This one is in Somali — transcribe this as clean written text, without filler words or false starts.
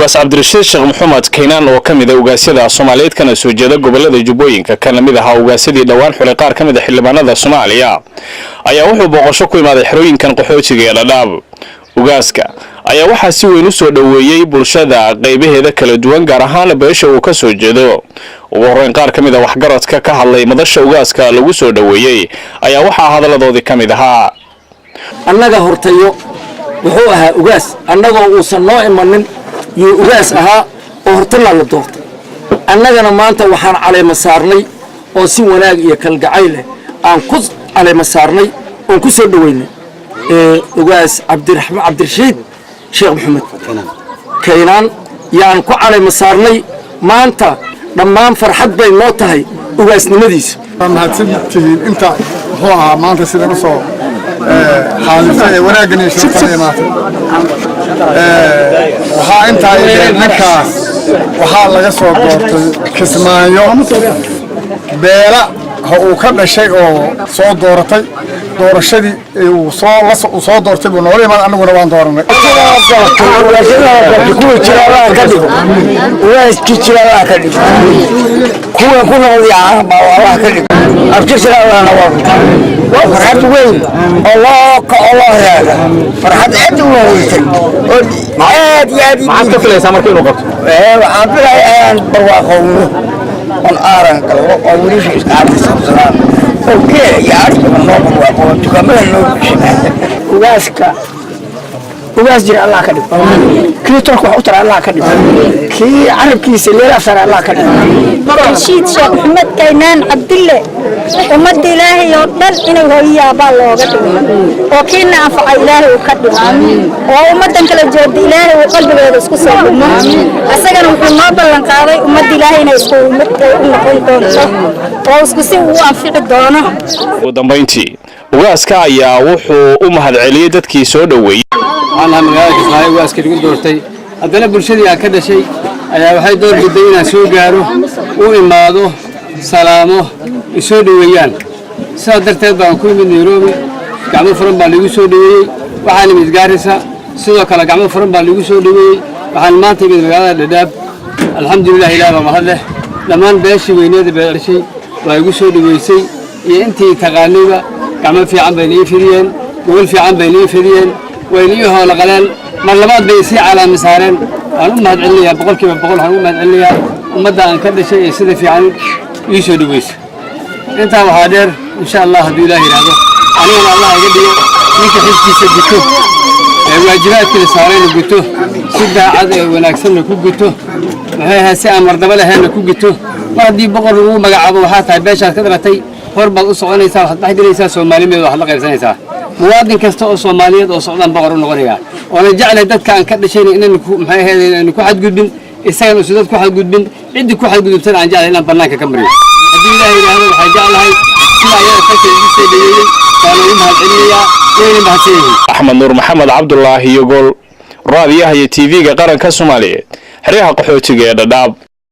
ugaas Cabdirashiid Sheekh Maxamed Keenan oo kamid ah ugaasyada Soomaaliyeed kana soo jeeda gobolada Jubbooyinka kana mid ah ugaasyadii dhawaan xulay qaar kamid ah xildhibaanada Soomaaliya ayaa wuxuu booqasho ku imaaday xerooyinkan qaxootiga ee Dhadhaab ugaaska ayaa waxa si weyn u soo dhaweeyay bulshada qaybaheeda kala duwan gaar ahaan beesha uu ka soo jeedo ugu horreyn qaar kamid ah waxgaradka ka hadlay madasha ugaaska lagu soo dhaweeyay ayaa waxa hadaladoodii kamid ahaa annaga hortayo wuxuu ahaa ugaas annagoo uusan noo imanin iyo ugaas ahaa oo hortana la doortay annagana maanta waxaan caleema saarnay oo si wanaag iyo kalgacayl leh aan ku caleema saarnay oo ku soo dhaweynay ugaas Cabdirashiid Sheekh Maxamed Keenan yaan ku caleema saarnay maanta dhammaan farxad bay noo tahay ugaasnimadiisa mahadsantihiin inta wuxuu ahaa maanta sida u soo xaalifay wanaagani shaqada maanta waxaa intaa ninkaas waxaa laga soo doortay Kismaayo beela uu ka dhashay oo soo dooratay doorashadii uu soo doortay buu nool imaan anaguna waan dooranay kuwa jiraalaha ka dhigo waaskii jiraalaha ka dhigo kuwa ku noqday caaba waa ka dhigo abtir jiraalaha waa farxad weyn Allah yaaga farxad aad u weyn oo aad maxaad ka filaysaa markii uu qabto waxaan filayaa barwaaqowno on aaran kale oo warish iska cabsan okay yaari noo barwaaqo tukamada noo ugaas jira Allah ka dhig kii turku wax u tara Allah ka dhig kii carabkiisa leela sar Allah ka dhig Cabdirashiid Sheekh Maxamed Keenan Cabdille ummadda Ilaahay oo dhan inuu hooyaaba looga dhigo oo kiina anfaca Ilaahay uu ka dhigo oo ummadan kala jeeda Ilaahay uu qalbigeeda isku soo dhimo asagana wuxuu noo ballan qaaday ummadda Ilaahay inay isku mid u noqon doonto oo isku si uu anfici doono ugu dambeyntii ugaaska ayaa wuxuu u mahadceliyay dadkii soo dhaweeyay أنا مجالك إسماعيل وأسكت دورتي أدنى برشلي أكيد شيء أنا واحد دور بدينا سوق جارو وإماده سلامه يسود ويان صادرت بانكوي من نيروبي قاموا فرن باليو سودوي وحنا متجارسة سوى كلا قاموا فرن باليو سودوي وحنا ما تبي مجال الداب الحمد لله إله ما هذا لما نبيش وينادي بالشيء ويجو سودوي شيء ينتي تغانيبا قاموا في عم بيني فريان وقول في عم بيني فريان ويليه لقلال مرلبات بيسي على مسارين أنا ما أدعي بقول كيف بقول أنا ما أدعي ومدة أن كذا شيء يصير في عن يشود ويش أنت وهادر إن شاء الله بالله هذا أنا الله يقدر منك حسي سجته واجبات كل صارين وجته سد عاد وناكسن كوجته هاي هسه مرتبة لهنا كوجته ما دي بقول هو مجعب وحاتها بيشة كذرتي هرب الأسرة نيسا حتى حد نيسا سومالي من واحد غير نيسا مواطن كسته Soomaaliyeed oo socdaan boqor u noqonaya oo la jeclay dadka aan ka dhashay inaan maxay ahayd ku xad gudbin isagana sidoo ku xad gudbin cid ku xad gudubtan aan jeclay inaan banaanka ka mariyo hadii ilaahay yiraahdo waxa jeclahay sida ay ka sheegay taano mahadceliya weyn mahadsan Axmed Nuur Maxamed Cabdullaahi iyo gol raadiyaha TV-ga qaranka Soomaaliyeed xiriyaha qaxootiga ee Dhadhaab